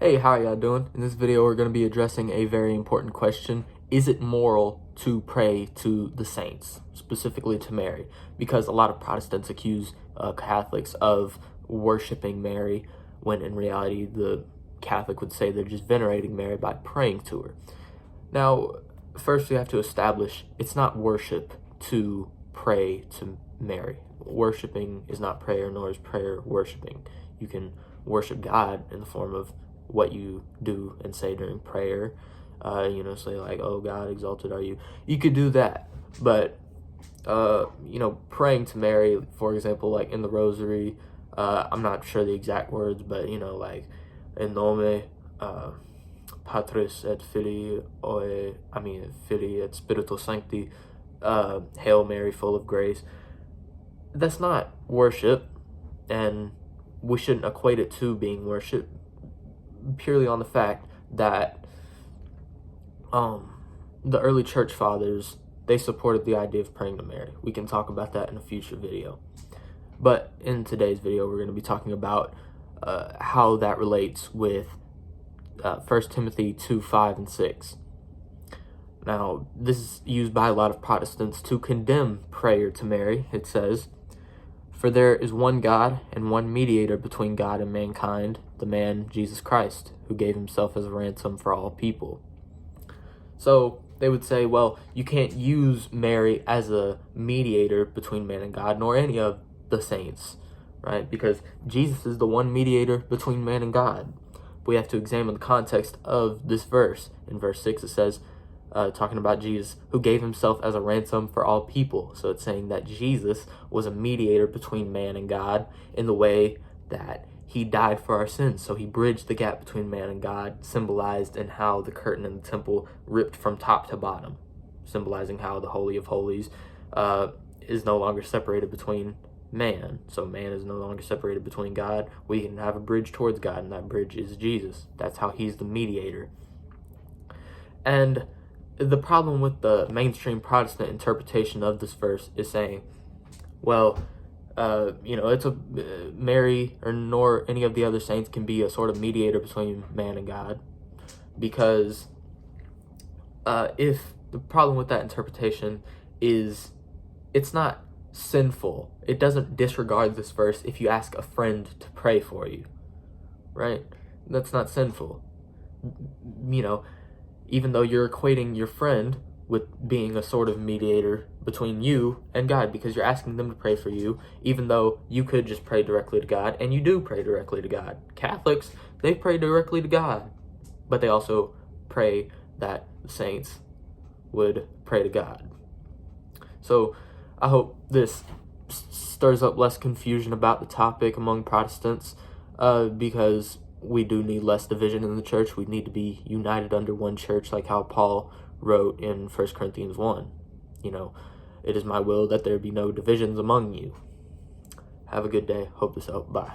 Hey, how are y'all doing? In this video, we're going to be addressing a very important question. Is it moral to pray to the saints, specifically to Mary? Because a lot of Protestants accuse Catholics of worshiping Mary, when in reality, the Catholic would say they're just venerating Mary by praying to her. Now, first we have to establish it's not worship to pray to Mary. Worshiping is not prayer, nor is prayer worshiping. You can worship God in the form of what you do and say during prayer. Say like, oh God, exalted are you. You could do that. But, praying to Mary, for example, like in the rosary, I'm not sure the exact words, but, like, in nome, Patris et Filii, Filii et Spiritus Sancti, Hail Mary, full of grace. That's not worship, and we shouldn't equate it to being worship, purely on the fact that the early church fathers, they supported the idea of praying to Mary. We can talk about that in a future video. But in today's video, we're going to be talking about how that relates with 1 Timothy 2, 5, and 6. Now, this is used by a lot of Protestants to condemn prayer to Mary. It says, "For there is one God and one mediator between God and mankind, the man Jesus Christ, who gave himself as a ransom for all people." So they would say, well, you can't use Mary as a mediator between man and God, nor any of the saints, right? Because Jesus is the one mediator between man and God. We have to examine the context of this verse. In verse 6, it says, talking about Jesus, who gave himself as a ransom for all people. So it's saying that Jesus was a mediator between man and God in the way that he died for our sins. So he bridged the gap between man and God, symbolized in how the curtain in the temple ripped from top to bottom, symbolizing how the Holy of Holies is no longer separated between man. So man is no longer separated between God. We can have a bridge towards God, and that bridge is Jesus. That's how he's the mediator. And the problem with the mainstream Protestant interpretation of this verse is saying, well, it's Mary or nor any of the other saints can be a sort of mediator between man and God, because if the problem with that interpretation is it's not sinful, it doesn't disregard this verse if you ask a friend to pray for you, right? That's not sinful. Even though you're equating your friend with being a sort of mediator between you and God, because you're asking them to pray for you, even though you could just pray directly to God, and you do pray directly to God. Catholics, they pray directly to God, but they also pray that the saints would pray to God. So I hope this stirs up less confusion about the topic among Protestants, because we do need less division in the church. We need to be united under one church, like how Paul wrote in 1 Corinthians 1. It is my will that there be no divisions among you. Have a good day. Hope this helped. Bye.